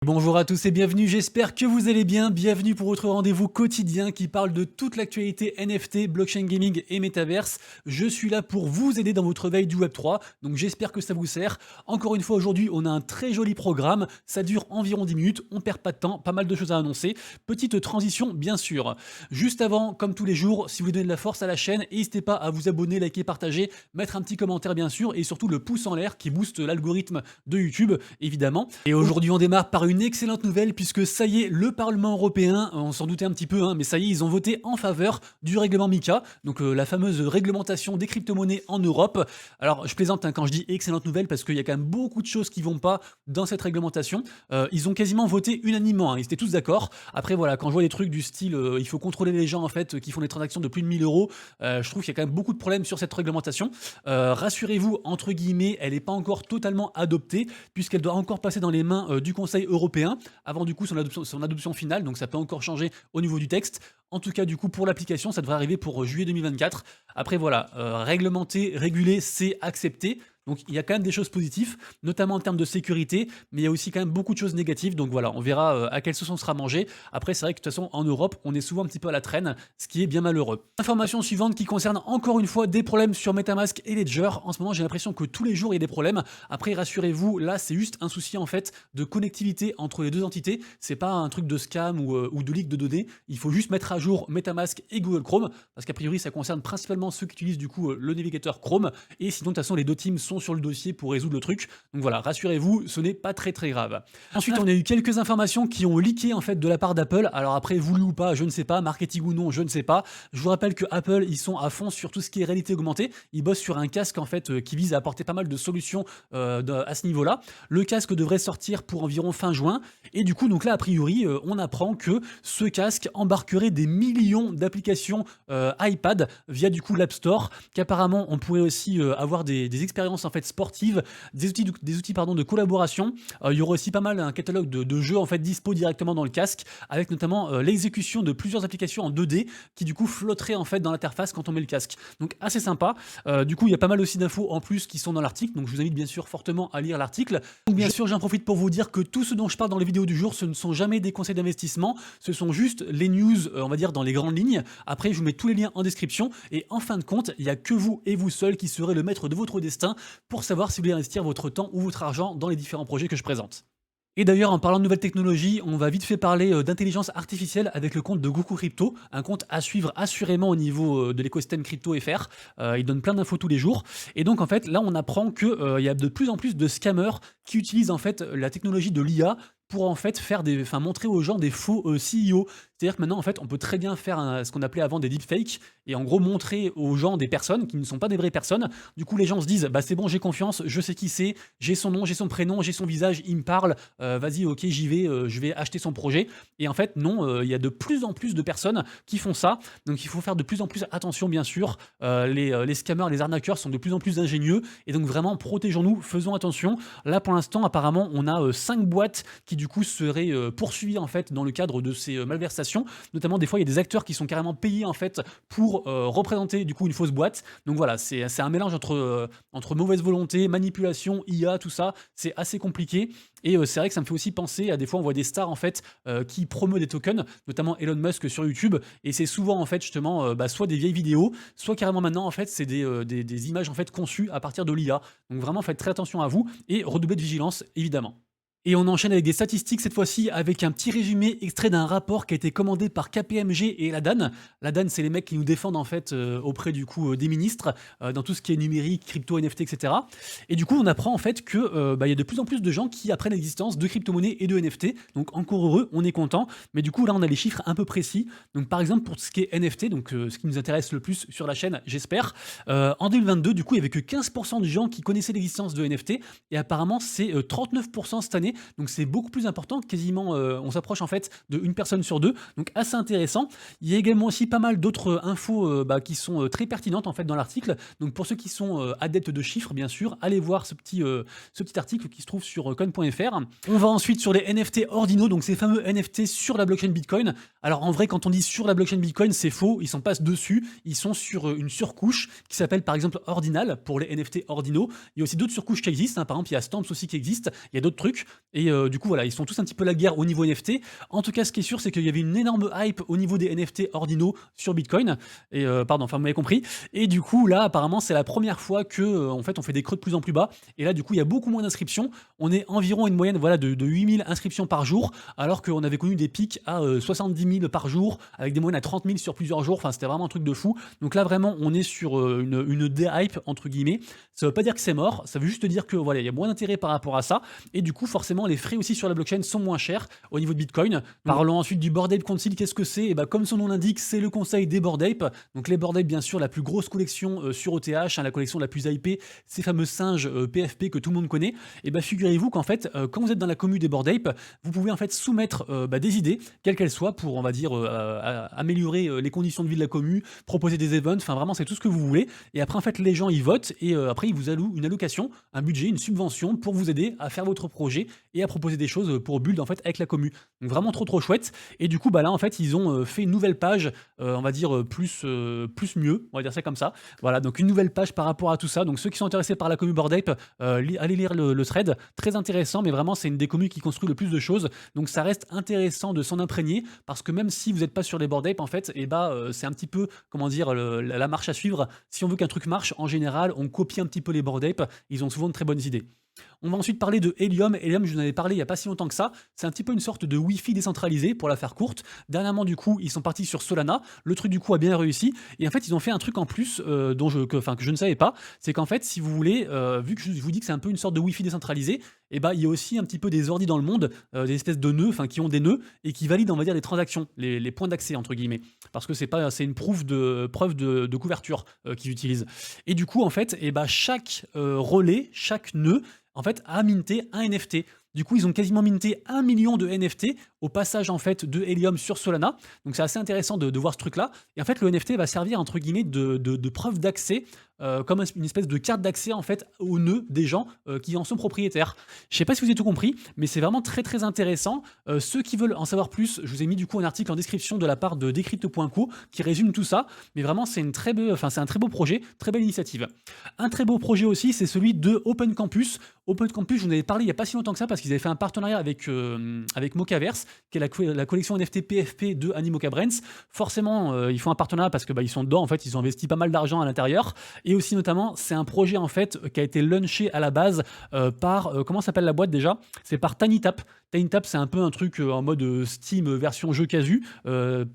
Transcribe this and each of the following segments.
Bonjour à tous et bienvenue, j'espère que vous allez bien. Bienvenue pour votre rendez-vous quotidien qui parle de toute l'actualité NFT, blockchain gaming et métaverse. Je suis là pour vous aider dans votre veille du Web3, donc j'espère que ça vous sert. Encore une fois, aujourd'hui, on a un très joli programme. Ça dure environ 10 minutes, on perd pas de temps, pas mal de choses à annoncer. Petite transition, bien sûr. Juste avant, comme tous les jours, si vous voulez donner de la force à la chaîne, n'hésitez pas à vous abonner, liker, partager, mettre un petit commentaire, bien sûr, et surtout le pouce en l'air qui booste l'algorithme de YouTube, évidemment. Et aujourd'hui, on démarre par une excellente nouvelle puisque ça y est, le Parlement européen, on s'en doutait un petit peu, mais ça y est, ils ont voté en faveur du règlement MiCA, donc la fameuse réglementation des crypto-monnaies en Europe. Alors, je plaisante quand je dis excellente nouvelle parce qu'il y a quand même beaucoup de choses qui vont pas dans cette réglementation. Ils ont quasiment voté unanimement, ils étaient tous d'accord. Après, voilà, quand je vois des trucs du style, il faut contrôler les gens en fait qui font des transactions de plus de 1000 euros, je trouve qu'il y a quand même beaucoup de problèmes sur cette réglementation. Rassurez-vous, entre guillemets, elle n'est pas encore totalement adoptée puisqu'elle doit encore passer dans les mains du Conseil européen avant du coup son adoption finale, donc ça peut encore changer au niveau du texte. En tout cas, du coup, pour l'application, ça devrait arriver pour juillet 2024. Après, voilà, réglementer, réguler, c'est accepté. Donc il y a quand même des choses positives, notamment en termes de sécurité, mais il y a aussi quand même beaucoup de choses négatives. Donc voilà, on verra à quelle sauce on sera mangé. Après, c'est vrai que de toute façon, en Europe, on est souvent un petit peu à la traîne, ce qui est bien malheureux. Information suivante qui concerne encore une fois des problèmes sur MetaMask et Ledger. En ce moment, j'ai l'impression que tous les jours, il y a des problèmes. Après, rassurez-vous, là, c'est juste un souci en fait de connectivité entre les deux entités. C'est pas un truc de scam ou de leak de données. Il faut juste mettre à jour MetaMask et Google Chrome, parce qu'a priori, ça concerne principalement ceux qui utilisent du coup le navigateur Chrome. Et sinon, de toute façon, les deux teams sont sur le dossier pour résoudre le truc. Donc voilà, rassurez-vous, ce n'est pas très grave. Ensuite, on a eu quelques informations qui ont leaké en fait de la part d'Apple. Alors après, voulu ou pas, je ne sais pas, marketing ou non, je ne sais pas. Je vous rappelle que Apple, ils sont à fond sur tout ce qui est réalité augmentée. Ils bossent sur un casque en fait qui vise à apporter pas mal de solutions à ce niveau-là. Le casque devrait sortir pour environ fin juin. Et du coup, donc là, a priori, on apprend que ce casque embarquerait des millions d'applications iPad via du coup l'App Store, qu'apparemment on pourrait aussi avoir des expériences en fait sportives, des outils de collaboration. Il y aura aussi pas mal un catalogue de jeux en fait dispo directement dans le casque, avec notamment l'exécution de plusieurs applications en 2D qui du coup flotteraient en fait dans l'interface quand on met le casque. Donc assez sympa. Du coup, il y a pas mal aussi d'infos en plus qui sont dans l'article, donc je vous invite bien sûr fortement à lire l'article. Donc bien sûr, j'en profite pour vous dire que tout ce dont je parle dans les vidéos du jour, ce ne sont jamais des conseils d'investissement, ce sont juste les news, on va dire dans les grandes lignes. Après, je vous mets tous les liens en description et en fin de compte, il n'y a que vous et vous seul qui serez le maître de votre destin pour savoir si vous voulez investir votre temps ou votre argent dans les différents projets que je présente. Et d'ailleurs, en parlant de nouvelles technologies, on va vite fait parler d'intelligence artificielle avec le compte de Goku Crypto, un compte à suivre assurément au niveau de l'écosystème crypto FR. Il donne plein d'infos tous les jours. Et donc, en fait, là, on apprend qu'il y a de plus en plus de scammers qui utilisent en fait la technologie de l'IA pour en fait montrer aux gens des faux CEO. C'est-à-dire que maintenant, en fait, on peut très bien faire ce qu'on appelait avant des deepfakes et en gros montrer aux gens des personnes qui ne sont pas des vraies personnes. Du coup, les gens se disent, bah c'est bon, j'ai confiance, je sais qui c'est, j'ai son nom, j'ai son prénom, j'ai son visage, il me parle, vas-y, ok, j'y vais, je vais acheter son projet. Et en fait, non, il y a de plus en plus de personnes qui font ça. Donc, il faut faire de plus en plus attention, bien sûr. Les scammers, les arnaqueurs sont de plus en plus ingénieux. Et donc, vraiment, protégeons-nous, faisons attention. Là, pour l'instant, apparemment, on a 5 boîtes qui, du coup, seraient poursuivies, en fait, dans le cadre de ces malversations. Notamment, des fois, il y a des acteurs qui sont carrément payés, en fait, pour représenter, du coup, une fausse boîte. Donc, voilà, c'est un mélange entre mauvaise volonté, manipulation, IA, tout ça. C'est assez compliqué. Et c'est vrai que ça me fait aussi penser à des fois on voit des stars en fait qui promeuvent des tokens, notamment Elon Musk sur YouTube, et c'est souvent en fait justement soit des vieilles vidéos, soit carrément maintenant en fait c'est des images en fait conçues à partir de l'IA. Donc vraiment faites très attention à vous et redoublez de vigilance évidemment. Et on enchaîne avec des statistiques cette fois-ci avec un petit résumé extrait d'un rapport qui a été commandé par KPMG et la DAN. La DAN, c'est les mecs qui nous défendent en fait auprès du coup des ministres dans tout ce qui est numérique, crypto, NFT, etc. Et du coup, on apprend en fait que y a de plus en plus de gens qui apprennent l'existence de crypto-monnaies et de NFT. Donc encore heureux, on est content. Mais du coup, là, on a les chiffres un peu précis. Donc par exemple, pour ce qui est NFT, donc ce qui nous intéresse le plus sur la chaîne, j'espère, en 2022, du coup, il n'y avait que 15% de gens qui connaissaient l'existence de NFT. Et apparemment, c'est 39% cette année. Donc c'est beaucoup plus important, quasiment on s'approche en fait de une personne sur deux, donc assez intéressant. Il y a également aussi pas mal d'autres infos qui sont très pertinentes en fait dans l'article. Donc pour ceux qui sont adeptes de chiffres, bien sûr, allez voir ce petit article qui se trouve sur coin.fr. On va ensuite sur les NFT ordinaux, donc ces fameux NFT sur la blockchain Bitcoin. Alors en vrai, quand on dit sur la blockchain Bitcoin, c'est faux, ils sont pas dessus, ils sont sur une surcouche qui s'appelle par exemple Ordinal pour les NFT ordinaux. Il y a aussi d'autres surcouches qui existent, hein. Par exemple il y a Stamps aussi qui existe, il y a d'autres trucs, et du coup voilà, ils sont tous un petit peu la guerre au niveau NFT. En tout cas, ce qui est sûr, c'est qu'il y avait une énorme hype au niveau des NFT ordinaux sur Bitcoin, et pardon, enfin vous m'avez compris, et du coup là apparemment c'est la première fois que en fait on fait des creux de plus en plus bas, et là du coup il y a beaucoup moins d'inscriptions, on est environ une moyenne voilà, de 8000 inscriptions par jour, alors qu'on avait connu des pics à 70 000 par jour, avec des moyennes à 30 000 sur plusieurs jours. Enfin, c'était vraiment un truc de fou. Donc là, vraiment, on est sur une déhype, entre guillemets. Ça veut pas dire que c'est mort, ça veut juste dire que voilà, il y a moins d'intérêt par rapport à ça. Et du coup, forcément, les frais aussi sur la blockchain sont moins chers au niveau de Bitcoin. Parlons ensuite du Bored Ape Council. Qu'est-ce que c'est? Et bah, comme son nom l'indique, c'est le conseil des Bored Ape. Donc les Bored Ape, bien sûr, la plus grosse collection sur ETH, hein, la collection la plus hypée, ces fameux singes PFP que tout le monde connaît. Et bah, figurez-vous qu'en fait, quand vous êtes dans la commu des Bored Ape, vous pouvez en fait soumettre des idées, quelles qu'elles soient, pour on va dire améliorer les conditions de vie de la commu, proposer des events, enfin vraiment c'est tout ce que vous voulez. Et après en fait les gens ils votent, et après ils vous allouent une allocation, un budget, une subvention pour vous aider à faire votre projet et à proposer des choses pour build en fait avec la commu. Donc vraiment trop chouette. Et du coup bah là en fait ils ont fait une nouvelle page, on va dire plus mieux, on va dire ça comme ça. Voilà, donc une nouvelle page par rapport à tout ça. Donc ceux qui sont intéressés par la commu Bored Ape, allez lire le thread, très intéressant, mais vraiment c'est une des communes qui construit le plus de choses. Donc ça reste intéressant de s'en imprégner, parce que même si vous n'êtes pas sur les Bored Ape en fait, et c'est un petit peu comment dire la marche à suivre. Si on veut qu'un truc marche, en général on copie un petit peu les Bored Ape, ils ont souvent de très bonnes idées. On va ensuite parler de Helium. Helium, je vous en avais parlé il n'y a pas si longtemps que ça. C'est un petit peu une sorte de Wi-Fi décentralisé, pour la faire courte. Dernièrement, du coup, ils sont partis sur Solana. Le truc, du coup, a bien réussi. Et en fait, ils ont fait un truc en plus que je ne savais pas. C'est qu'en fait, si vous voulez, vu que je vous dis que c'est un peu une sorte de Wi-Fi décentralisé, et il y a aussi un petit peu des ordis dans le monde, des espèces de nœuds, qui ont des nœuds et qui valident, on va dire, les transactions, les points d'accès, entre guillemets. Parce que c'est une preuve de couverture qu'ils utilisent. Et du coup, en fait, chaque relais, chaque nœud, en fait, a minté un NFT. Du coup, ils ont quasiment minté 1 million de NFT au passage en fait de Helium sur Solana. Donc c'est assez intéressant de voir ce truc-là. Et en fait, le NFT va servir entre guillemets de preuve d'accès, comme une espèce de carte d'accès en fait aux nœuds des gens qui en sont propriétaires. Je sais pas si vous avez tout compris, mais c'est vraiment très intéressant. Ceux qui veulent en savoir plus, je vous ai mis du coup un article en description de la part de Decrypto.co qui résume tout ça. Mais vraiment, c'est un très beau projet, très belle initiative. Un très beau projet aussi, c'est celui de Open Campus. Open Campus, je vous en avais parlé il n'y a pas si longtemps que ça, parce qu'ils avaient fait un partenariat avec Mocaverse, qui est la collection NFT PFP de Animoca Brands. Forcément, ils font un partenariat parce que ils sont dedans, en fait, ils ont investi pas mal d'argent à l'intérieur. Et aussi, notamment, c'est un projet en fait qui a été launché à la base par, comment s'appelle la boîte déjà? C'est par TinyTap. TinyTap, c'est un peu un truc en mode Steam version jeu casu.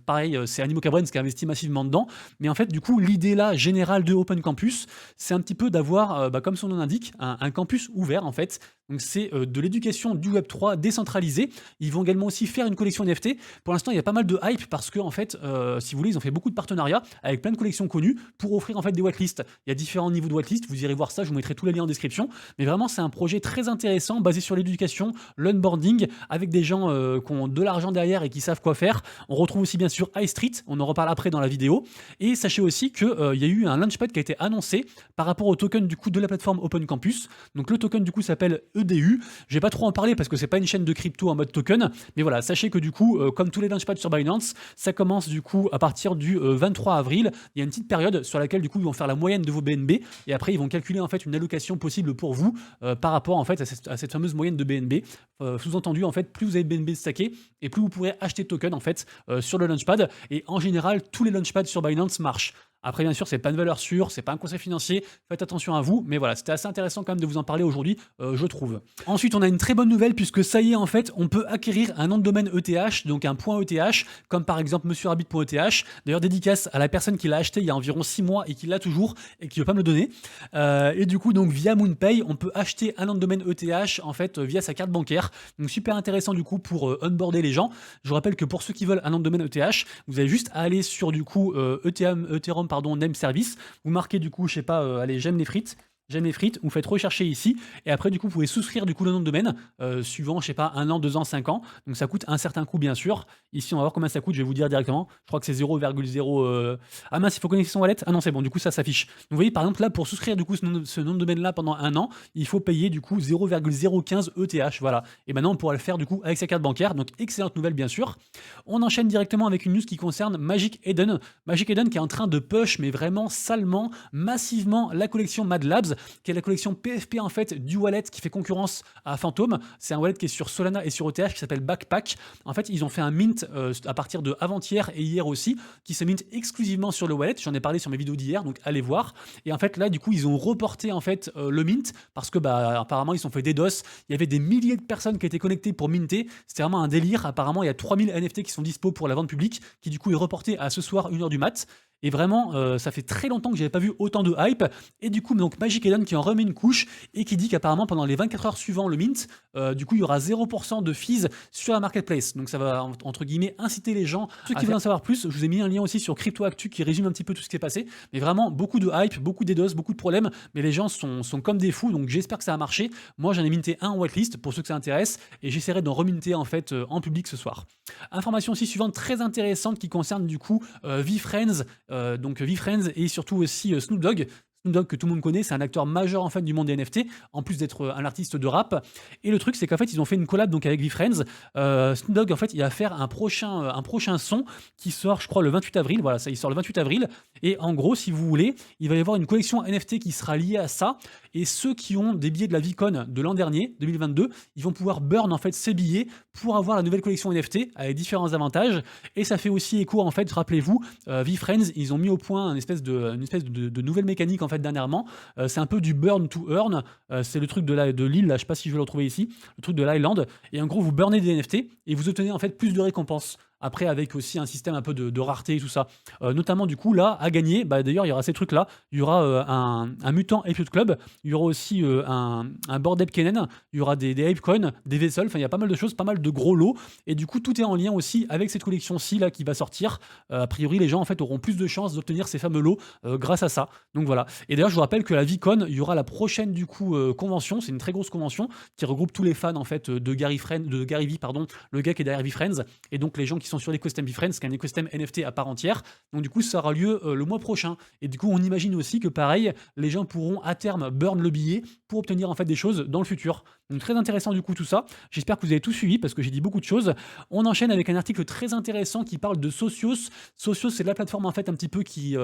Pareil, c'est Animoca Brands qui a investi massivement dedans. Mais en fait, du coup, l'idée là, générale de Open Campus, c'est un petit peu d'avoir, comme son nom l'indique, un campus ouvert en fait. Donc c'est de l'éducation du Web3 décentralisée. Ils vont également aussi faire une collection NFT. Pour l'instant, il y a pas mal de hype parce que en fait, si vous voulez, ils ont fait beaucoup de partenariats avec plein de collections connues pour offrir en fait des whitelists. Il y a différents niveaux de whitelist. Vous irez voir ça. Je vous mettrai tous les liens en description. Mais vraiment, c'est un projet très intéressant basé sur l'éducation, l'onboarding, avec des gens qui ont de l'argent derrière et qui savent quoi faire. On retrouve aussi bien sûr High Street. On en reparle après dans la vidéo. Et sachez aussi que il y a eu un launchpad qui a été annoncé par rapport au token du coup de la plateforme Open Campus. Donc le token du coup s'appelle EDU. Je vais pas trop en parler parce que c'est pas une chaîne de crypto en mode token, mais voilà, sachez que du coup, comme tous les launchpads sur Binance, ça commence du coup à partir du 23 avril. Il y a une petite période sur laquelle du coup ils vont faire la moyenne de vos BNB et après ils vont calculer en fait une allocation possible pour vous par rapport en fait à cette fameuse moyenne de BNB. Sous-entendu en fait, plus vous avez de BNB stacké et plus vous pourrez acheter de tokens en fait sur le launchpad. Et en général, tous les launchpads sur Binance marchent. Après, bien sûr, c'est pas une valeur sûre, c'est pas un conseil financier, faites attention à vous, mais voilà, c'était assez intéressant quand même de vous en parler aujourd'hui, je trouve. Ensuite, on a une très bonne nouvelle puisque ça y est, en fait, on peut acquérir un nom de domaine ETH, donc un point ETH, comme par exemple monsieurrabbit.eth. D'ailleurs, dédicace à la personne qui l'a acheté il y a environ 6 mois et qui l'a toujours et qui veut pas me le donner. Et du coup, donc via MoonPay, on peut acheter un nom de domaine ETH en fait via sa carte bancaire. Donc super intéressant du coup pour onboarder les gens. Je vous rappelle que pour ceux qui veulent un nom de domaine ETH, vous avez juste à aller sur du coup Ethereum name service. Vous marquez du coup, je sais pas, allez, j'aime les frites. J'aime les frites, vous faites rechercher ici, et après du coup vous pouvez souscrire du coup le nom de domaine, suivant, je sais pas, 1 an, 2 ans, 5 ans. Donc ça coûte un certain coût bien sûr. Ici on va voir combien ça coûte, je vais vous dire directement. Je crois que c'est 0,0. Ah mince, il faut connecter son wallet. Ah non, c'est bon, du coup ça s'affiche. Donc vous voyez par exemple là, pour souscrire du coup ce nom de domaine là pendant 1 an, il faut payer du coup 0,015 ETH. Voilà. Et maintenant on pourra le faire du coup avec sa carte bancaire. Donc excellente nouvelle bien sûr. On enchaîne directement avec une news qui concerne Magic Eden. Magic Eden qui est en train de push, mais vraiment salement, massivement, la collection Mad Labs, qui est la collection PFP en fait du wallet qui fait concurrence à Phantom. C'est un wallet qui est sur Solana et sur ETH qui s'appelle Backpack. En fait, ils ont fait un mint à partir de avant-hier et hier aussi, qui se mint exclusivement sur le wallet. J'en ai parlé sur mes vidéos d'hier, donc allez voir. Et en fait, là, du coup, ils ont reporté en fait le mint parce que bah apparemment ils ont fait des DOS. Il y avait des milliers de personnes qui étaient connectées pour minter. C'était vraiment un délire. Apparemment, il y a 3000 NFT qui sont dispo pour la vente publique, qui du coup est reporté à ce soir 1h du mat. Et vraiment, ça fait très longtemps que j'avais pas vu autant de hype. Et du coup, donc Magic Eden qui en remet une couche et qui dit qu'apparemment pendant les 24 heures suivant le mint, du coup il y aura 0% de fees sur la marketplace. Donc ça va entre guillemets inciter les gens. Ceux qui veulent en savoir plus, je vous ai mis un lien aussi sur Crypto Actu qui résume un petit peu tout ce qui est passé. Mais vraiment beaucoup de hype, beaucoup d'EDOS, beaucoup de problèmes. Mais les gens sont comme des fous. Donc j'espère que ça a marché. Moi j'en ai minté un en whitelist pour ceux que ça intéresse et j'essaierai d'en reminter en fait en public ce soir. Information aussi suivante très intéressante qui concerne du coup VeeFriends. Donc VeeFriends et surtout aussi Snoop Dogg. Snoop Dogg que tout le monde connaît, c'est un acteur majeur en fait du monde des NFT, en plus d'être un artiste de rap. Et le truc c'est qu'en fait ils ont fait une collab donc avec VeeFriends. Snoop Dogg en fait il va faire un prochain son qui sort je crois le 28 avril. Voilà, ça il sort le 28 avril. Et en gros si vous voulez, il va y avoir une collection NFT qui sera liée à ça. Et ceux qui ont des billets de la VeeCon de l'an dernier, 2022, ils vont pouvoir burn en fait ces billets pour avoir la nouvelle collection NFT avec différents avantages. Et ça fait aussi écho en fait, rappelez-vous, VeeFriends, ils ont mis au point une espèce de nouvelle mécanique en fait dernièrement. C'est un peu du burn to earn. C'est le truc de l'île, là, je sais pas si je vais le retrouver ici, le truc de l'island. Et en gros, vous burnez des NFT et vous obtenez en fait plus de récompenses. Après, avec aussi un système un peu de rareté et tout ça. Notamment, du coup, là, à gagner, bah, d'ailleurs, il y aura ces trucs-là. Il y aura un mutant Ape Club. Il y aura aussi un Bored Ape Kenen. Il y aura des Ape Coins, des Vessels. Enfin, il y a pas mal de choses, pas mal de gros lots. Et du coup, tout est en lien aussi avec cette collection-ci là qui va sortir. A priori, les gens en fait auront plus de chances d'obtenir ces fameux lots grâce à ça. Donc voilà. Et d'ailleurs, je vous rappelle que la VeeCon, il y aura la prochaine du coup convention. C'est une très grosse convention qui regroupe tous les fans en fait de Gary V, pardon, le gars qui est derrière VeeFriends. Et donc les gens qui sont sur l'écosystème VeeFriends, qui est un écosystème NFT à part entière. Donc du coup, ça aura lieu le mois prochain. Et du coup, on imagine aussi que pareil, les gens pourront à terme burn le billet pour obtenir en fait des choses dans le futur. Donc très intéressant du coup tout ça. J'espère que vous avez tout suivi parce que j'ai dit beaucoup de choses. On enchaîne avec un article très intéressant qui parle de Socios. Socios, c'est la plateforme en fait un petit peu qui,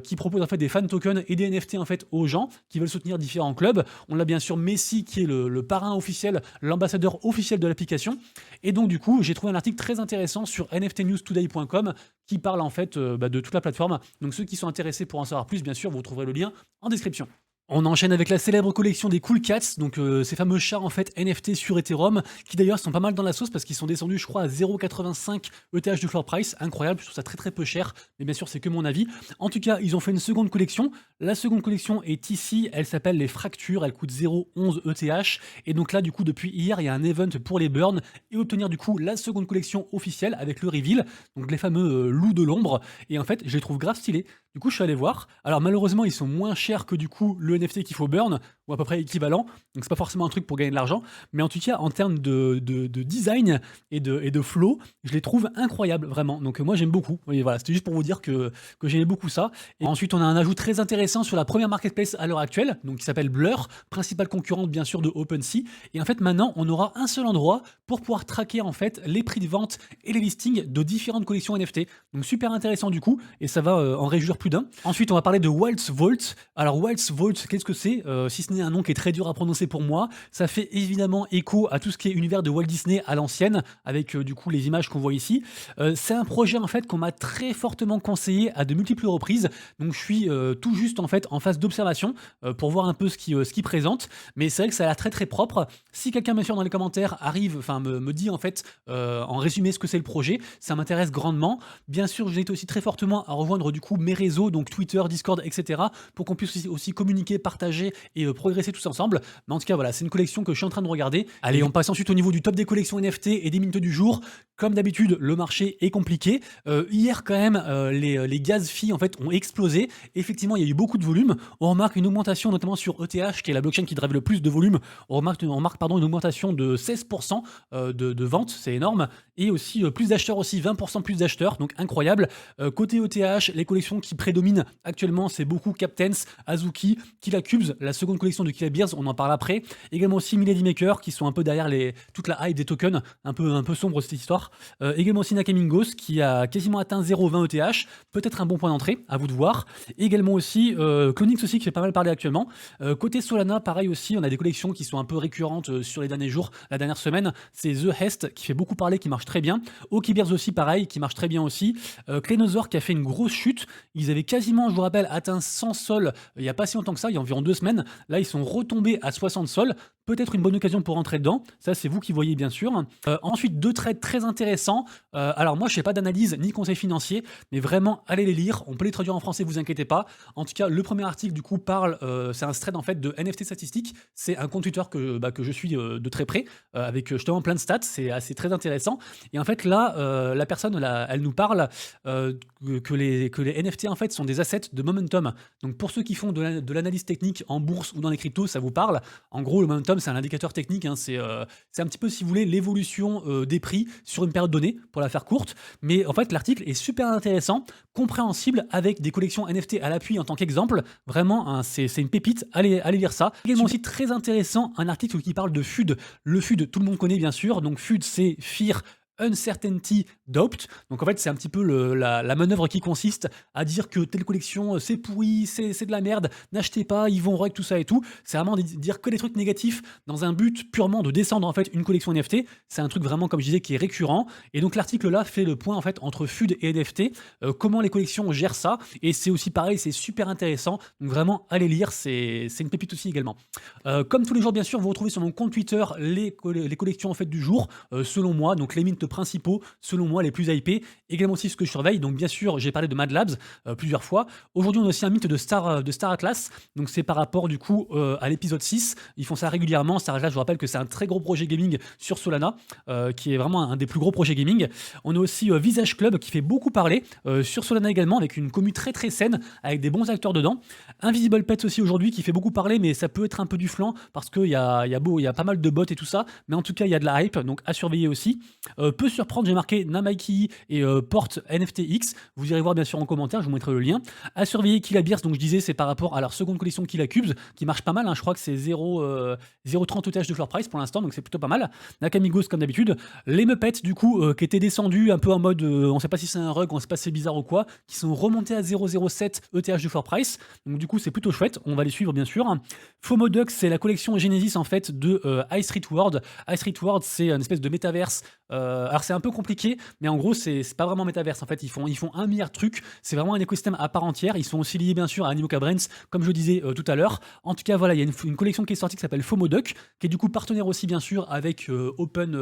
qui propose en fait des fan tokens et des NFT en fait aux gens qui veulent soutenir différents clubs. On a bien sûr Messi qui est le parrain officiel, l'ambassadeur officiel de l'application. Et donc du coup, j'ai trouvé un article très intéressant sur nftnewstoday.com qui parle en fait de toute la plateforme. Donc ceux qui sont intéressés pour en savoir plus, bien sûr, vous trouverez le lien en description. On enchaîne avec la célèbre collection des Cool Cats, donc ces fameux chats en fait NFT sur Ethereum, qui d'ailleurs sont pas mal dans la sauce parce qu'ils sont descendus je crois à 0,85 ETH de floor price, incroyable, je trouve ça très très peu cher, mais bien sûr c'est que mon avis. En tout cas, ils ont fait une seconde collection, la seconde collection est ici, elle s'appelle les Fractures, elle coûte 0,11 ETH, et donc là du coup depuis hier il y a un event pour les burns, et obtenir du coup la seconde collection officielle avec le reveal, donc les fameux loups de l'ombre, et en fait je les trouve grave stylés. Du coup, je suis allé voir. Alors, malheureusement, ils sont moins chers que du coup le NFT qu'il faut burn, ou à peu près équivalent. Donc, c'est pas forcément un truc pour gagner de l'argent. Mais en tout cas, en termes de design et de flow, je les trouve incroyables, vraiment. Donc, moi, j'aime beaucoup. Et voilà, c'était juste pour vous dire que j'aimais beaucoup ça. Et ensuite, on a un ajout très intéressant sur la première marketplace à l'heure actuelle, donc qui s'appelle Blur, principale concurrente, bien sûr, de OpenSea. Et en fait, maintenant, on aura un seul endroit pour pouvoir traquer, en fait, les prix de vente et les listings de différentes collections NFT. Donc, super intéressant, du coup. Et ça va en réjouir plus d'un. Ensuite, on va parler de Waltz Vault. Alors, Waltz Vault, qu'est-ce que c'est si ce n'est un nom qui est très dur à prononcer pour moi. Ça fait évidemment écho à tout ce qui est univers de Walt Disney à l'ancienne, avec du coup les images qu'on voit ici. C'est un projet en fait qu'on m'a très fortement conseillé à de multiples reprises. Donc, je suis tout juste en fait en phase d'observation pour voir un peu ce qui présente. Mais c'est vrai que ça a l'air très très propre. Si quelqu'un, bien sûr, dans les commentaires me dit en fait en résumé ce que c'est le projet, ça m'intéresse grandement. Bien sûr, je vous invite aussi très fortement à rejoindre du coup mes réseaux, donc Twitter, Discord, etc. pour qu'on puisse aussi communiquer, partager et progresser tous ensemble. Mais en tout cas, voilà, c'est une collection que je suis en train de regarder. Allez, on passe ensuite au niveau du top des collections NFT et des minutes du jour. Comme d'habitude, le marché est compliqué. Hier, quand même, les gaz fees en fait ont explosé. Effectivement, il y a eu beaucoup de volume. On remarque une augmentation, notamment sur ETH, qui est la blockchain qui drive le plus de volume. On remarque pardon, une augmentation de 16% de ventes, c'est énorme. Et aussi plus d'acheteurs aussi, 20% plus d'acheteurs, donc incroyable. Côté ETH, les collections qui prédominent actuellement, c'est beaucoup Captains, Azuki, Killa Cubes, la seconde collection de Killa Bears, on en parle après. Également aussi Milady Maker, qui sont un peu derrière toute la hype des tokens, un peu sombre cette histoire. Également aussi Nakamingos, qui a quasiment atteint 0,20 ETH, peut-être un bon point d'entrée, à vous de voir. Également aussi Clonix aussi, qui fait pas mal parler actuellement. Côté Solana, pareil aussi, on a des collections qui sont un peu récurrentes sur les derniers jours, la dernière semaine. C'est The Hest, qui fait beaucoup parler, qui marche très bien. Okibears aussi, pareil, qui marche très bien aussi. Clénosaur, qui a fait une grosse chute. Ils avaient quasiment, je vous rappelle, atteint 100 sols il n'y a pas si longtemps que ça, il y a environ 2 semaines. Là, ils sont retombés à 60 sols. Peut-être une bonne occasion pour rentrer dedans. Ça, c'est vous qui voyez, bien sûr. Ensuite, 2 trades très intéressants. Alors, moi, je ne fais pas d'analyse ni conseil financier, mais vraiment, allez les lire. On peut les traduire en français, vous inquiétez pas. En tout cas, le premier article, du coup, parle. C'est un thread, en fait, de NFT statistiques. C'est un compte Twitter que je suis de très près, avec justement plein de stats. C'est très intéressant. Et en fait, là, la personne, elle nous parle que les NFT, en fait, sont des assets de momentum. Donc, pour ceux qui font de l'analyse technique en bourse ou dans les cryptos, ça vous parle. En gros, le momentum, c'est un indicateur technique. Hein, c'est un petit peu, si vous voulez, l'évolution des prix sur une période donnée, pour la faire courte. Mais en fait, l'article est super intéressant, compréhensible, avec des collections NFT à l'appui en tant qu'exemple. Vraiment, hein, c'est une pépite. Allez lire ça. Également aussi très intéressant, un article qui parle de FUD. Le FUD, tout le monde connaît bien sûr. Donc FUD, c'est Fear, Uncertainty, Doubt. Donc en fait, c'est un petit peu la manœuvre qui consiste à dire que telle collection, c'est pourri, c'est de la merde, n'achetez pas, ils vont reg, tout ça et tout. C'est vraiment dire que des trucs négatifs dans un but purement de descendre en fait une collection NFT. C'est un truc vraiment, comme je disais, qui est récurrent. Et donc l'article là fait le point en fait entre FUD et NFT, comment les collections gèrent ça. Et c'est aussi pareil, c'est super intéressant. Donc vraiment, allez lire, c'est une pépite aussi également. Comme tous les jours, bien sûr, vous retrouvez sur mon compte Twitter les collections en fait du jour, selon moi, donc les mints principaux, selon moi, les plus hypés. Également aussi ce que je surveille. Donc bien sûr, j'ai parlé de Mad Labs plusieurs fois. Aujourd'hui, on a aussi un mint de Star Atlas. Donc c'est par rapport du coup à l'épisode 6. Ils font ça régulièrement. Star Atlas, je vous rappelle que c'est un très gros projet gaming sur Solana, qui est vraiment un des plus gros projets gaming. On a aussi Visage Club qui fait beaucoup parler sur Solana également, avec une commu très très saine, avec des bons acteurs dedans. Invisible Pets aussi aujourd'hui qui fait beaucoup parler, mais ça peut être un peu du flanc parce qu'il y a pas mal de bots et tout ça. Mais en tout cas, il y a de la hype, donc à surveiller aussi. Peut surprendre, j'ai marqué Namaiki et Porte NFTX. Vous irez voir bien sûr en commentaire, je vous mettrai le lien. À surveiller Killa Bears, donc je disais, c'est par rapport à leur seconde collection Killa Cubes, qui marche pas mal. Hein, je crois que c'est 0,30 ETH de floor price pour l'instant, donc c'est plutôt pas mal. Nakamigos comme d'habitude. Les Muppets, du coup, qui étaient descendus un peu en mode, on sait pas si c'est un rug, on sait pas si c'est bizarre ou quoi, qui sont remontés à 0,07 ETH de floor price. Donc du coup, c'est plutôt chouette. On va les suivre bien sûr. FOMO Ducks, c'est la collection Genesis en fait de High Street World. High Street World, c'est une espèce de métaverse. Alors c'est un peu compliqué, mais en gros c'est pas vraiment métaverse. En fait, ils font 1 milliard de trucs. C'est vraiment un écosystème à part entière. Ils sont aussi liés bien sûr à Animoca Brains, comme je le disais tout à l'heure. En tout cas, voilà, il y a une collection qui est sortie qui s'appelle FOMO Duck, qui est du coup partenaire aussi bien sûr avec Open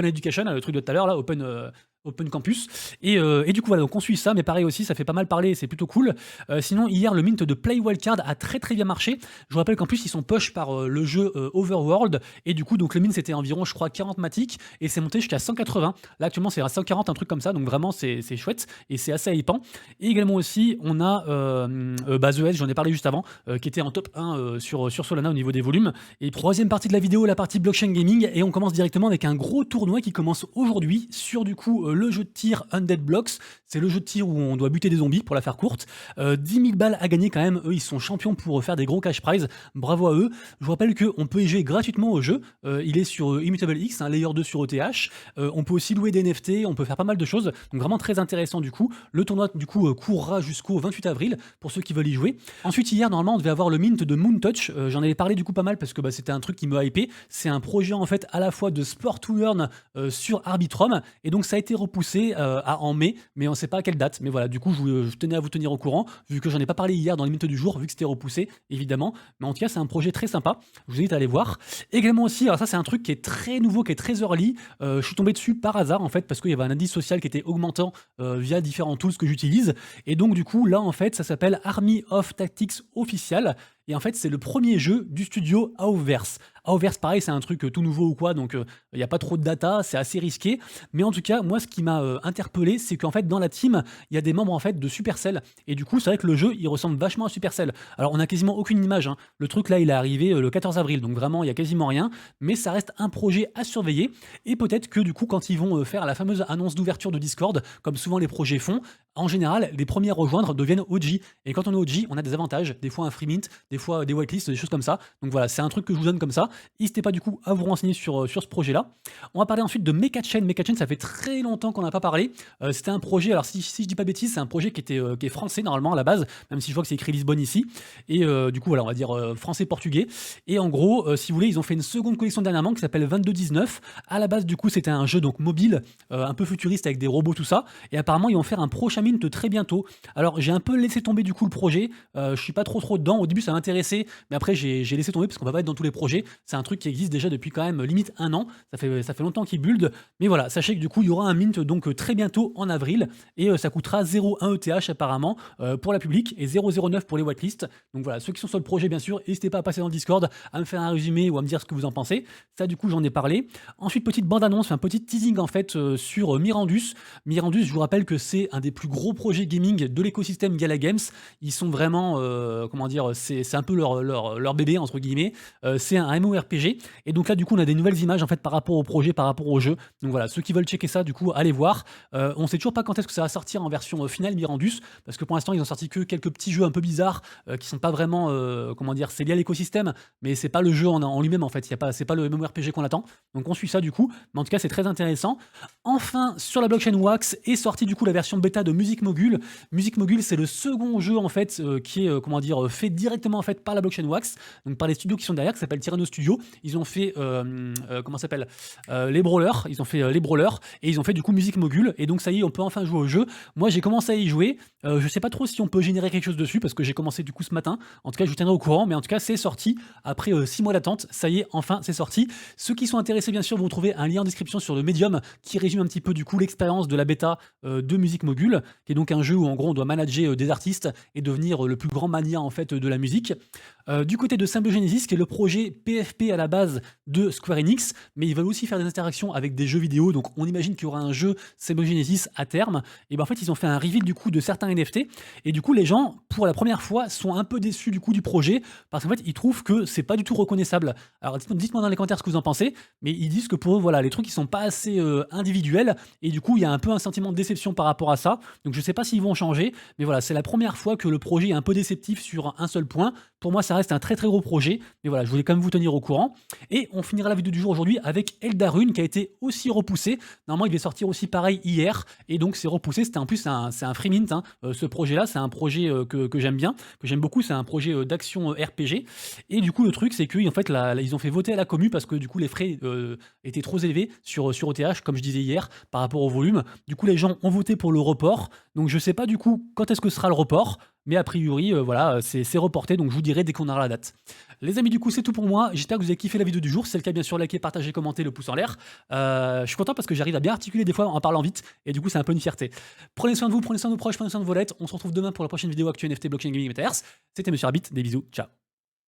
Education, le truc de tout à l'heure là, Open Campus. Et du coup, voilà, donc on suit ça, mais pareil aussi, ça fait pas mal parler, c'est plutôt cool. Sinon, hier, le mint de Play Wildcard a très très bien marché. Je vous rappelle qu'en plus, ils sont push par le jeu Overworld. Et du coup, donc le mint, c'était environ, je crois, 40 matic. Et c'est monté jusqu'à 180. Là, actuellement, c'est à 140, un truc comme ça. Donc vraiment, c'est chouette. Et c'est assez hypant. Et également aussi, on a The Edge, j'en ai parlé juste avant, qui était en top 1 sur Solana au niveau des volumes. Et troisième partie de la vidéo, la partie blockchain gaming. Et on commence directement avec un gros tournoi qui commence aujourd'hui sur du coup le jeu de tir Undead Blocks. C'est le jeu de tir où on doit buter des zombies, pour la faire courte. 10 000 balles à gagner quand même. Eux, ils sont champions pour faire des gros cash prizes. Bravo à eux. Je vous rappelle qu'on peut y jouer gratuitement au jeu. Il est sur Immutable X, un layer 2 sur ETH. On peut aussi louer des NFT. On peut faire pas mal de choses. Donc vraiment très intéressant du coup. Le tournoi du coup courra jusqu'au 28 avril pour ceux qui veulent y jouer. Ensuite, hier, normalement, on devait avoir le mint de Moon Touch. J'en avais parlé du coup pas mal parce que c'était un truc qui me hypait. C'est un projet en fait à la fois de Sport to Earn sur Arbitrum. Et donc ça a été repoussé en mai, mais on ne sait pas à quelle date. Mais voilà, du coup, je tenais à vous tenir au courant, vu que j'en ai pas parlé hier dans les minutes du jour, vu que c'était repoussé, évidemment. Mais en tout cas, c'est un projet très sympa. Je vous invite à aller voir. Également aussi, alors ça, c'est un truc qui est très nouveau, qui est très early. Je suis tombé dessus par hasard, en fait, parce qu'il y avait un indice social qui était augmentant via différents tools que j'utilise. Et donc, du coup, là, en fait, ça s'appelle Army of Tactics Official. et en fait, c'est le premier jeu du studio Aoverse. Aoverse, pareil, c'est un truc tout nouveau ou quoi, donc il n'y a pas trop de data, c'est assez risqué. Mais en tout cas, moi, ce qui m'a interpellé, c'est qu'en fait, dans la team, il y a des membres en fait de Supercell. Et du coup, c'est vrai que le jeu, il ressemble vachement à Supercell. Alors, on a quasiment aucune image, hein. Le truc là, il est arrivé le 14 avril, donc vraiment, il y a quasiment rien. Mais ça reste un projet à surveiller. Et peut-être que du coup, quand ils vont faire la fameuse annonce d'ouverture de Discord, comme souvent les projets font, en général, les premiers à rejoindre deviennent OG. Et quand on est OG, on a des avantages, des fois un free mint, des fois des whitelists, des choses comme ça. Donc voilà, c'est un truc que je vous donne comme ça. N'hésitez pas du coup à vous renseigner sur ce projet-là. On va parler ensuite de Mecha-Chain. Mecha-Chain, ça fait très longtemps qu'on n'a pas parlé. C'était un projet, alors si je dis pas bêtise, c'est un projet qui est français normalement à la base, même si je vois que c'est écrit Lisbonne ici. Et du coup, voilà, on va dire français-portugais. Et en gros, si vous voulez, ils ont fait une seconde collection dernièrement qui s'appelle 2219. À la base, du coup, c'était un jeu donc mobile, un peu futuriste avec des robots, tout ça. Et apparemment, ils vont faire un prochain mint très bientôt. Alors, j'ai un peu laissé tomber du coup le projet. Je suis pas trop dedans. Au début, ça m'intéressait, mais après, j'ai laissé tomber parce qu'on va pas être dans tous les projets. C'est un truc qui existe déjà depuis quand même limite un an. Ça fait longtemps qu'il build. Mais voilà, sachez que du coup, il y aura un mint donc très bientôt en avril et ça coûtera 0,1 ETH apparemment pour la public et 0,09 pour les whitelists. Donc voilà, ceux qui sont sur le projet, bien sûr, n'hésitez pas à passer dans le Discord, à me faire un résumé ou à me dire ce que vous en pensez. Ça, du coup, j'en ai parlé. Ensuite, petite bande-annonce, un petit teasing en fait sur Mirandus. Mirandus, je vous rappelle que c'est un des plus gros projets gaming de l'écosystème Gala Games. Ils sont vraiment, comment dire, c'est un peu leur bébé, entre guillemets. C'est un MMORPG. Et donc là, du coup, on a des nouvelles images en fait par rapport au projet, par rapport au jeu. Donc voilà, ceux qui veulent checker ça, du coup, allez voir. On sait toujours pas quand est-ce que ça va sortir en version finale Mirandus, parce que pour l'instant, ils ont sorti que quelques petits jeux un peu bizarres qui sont pas vraiment, comment dire, c'est lié à l'écosystème, mais c'est pas le jeu en lui-même en fait. C'est pas le MMORPG qu'on attend. Donc on suit ça du coup. Mais en tout cas, c'est très intéressant. Enfin, sur la blockchain Wax est sortie du coup la version bêta de Music Mogul. Music Mogul, c'est le second jeu en fait qui est comment dire fait directement en fait par la blockchain Wax, donc par les studios qui sont derrière, qui s'appelle Tyranno Studio. Ils ont fait comment ça s'appelle les brawlers. Ils ont fait les brawlers et ils ont fait du coup Music Mogul. Et donc ça y est, on peut enfin jouer au jeu. Moi, j'ai commencé à y jouer. Je sais pas trop si on peut générer quelque chose dessus parce que j'ai commencé du coup ce matin. En tout cas, je vous tiendrai au courant. Mais en tout cas, c'est sorti après 6 mois d'attente. Ça y est, enfin, c'est sorti. Ceux qui sont intéressés, bien sûr, vont trouver un lien en description sur le Medium qui résume un petit peu du coup l'expérience de la bêta de Music Mogul, qui est donc un jeu où en gros on doit manager des artistes et devenir le plus grand mania en fait de la musique. Du côté de Symbiogenesis, qui est le projet PFP à la base de Square Enix, mais ils veulent aussi faire des interactions avec des jeux vidéo, donc on imagine qu'il y aura un jeu Symbiogenesis à terme. Et ben en fait ils ont fait un reveal du coup de certains NFT, et du coup les gens pour la première fois sont un peu déçus du coup du projet, parce qu'en fait ils trouvent que c'est pas du tout reconnaissable. Alors dites-moi dans les commentaires ce que vous en pensez, mais ils disent que pour eux voilà les trucs ils sont pas assez individuels, et du coup il y a un peu un sentiment de déception par rapport à ça. Donc je sais pas s'ils vont changer, mais voilà, c'est la première fois que le projet est un peu déceptif sur un seul point. Pour moi ça reste un très très gros projet, mais voilà, je voulais quand même vous tenir au courant. Et on finira la vidéo du jour aujourd'hui avec Eldarune qui a été aussi repoussé. Normalement il devait sortir aussi pareil hier, et donc c'est repoussé. C'était en plus c'est un free mint, hein. Ce projet là c'est un projet que j'aime bien, que j'aime beaucoup. C'est un projet d'action RPG, et du coup le truc c'est que en fait ils ont fait voter à la commu parce que du coup les frais étaient trop élevés sur OTH, comme je disais hier, par rapport au volume. Du coup les gens ont voté pour le report, donc je sais pas du coup quand est-ce que sera le report, mais a priori voilà, c'est reporté, donc je vous dirai dès qu'on aura la date. Les amis, du coup c'est tout pour moi, j'espère que vous avez kiffé la vidéo du jour. Si c'est le cas, bien sûr, likez, partagez, commentez, le pouce en l'air. Je suis content parce que j'arrive à bien articuler des fois en parlant vite, et du coup c'est un peu une fierté. Prenez soin de vous, prenez soin de vos proches, prenez soin de vos lettres. On se retrouve demain pour la prochaine vidéo Actu NFT, Blockchain Gaming, Metaverse. C'était Monsieur Arbit, des bisous, ciao.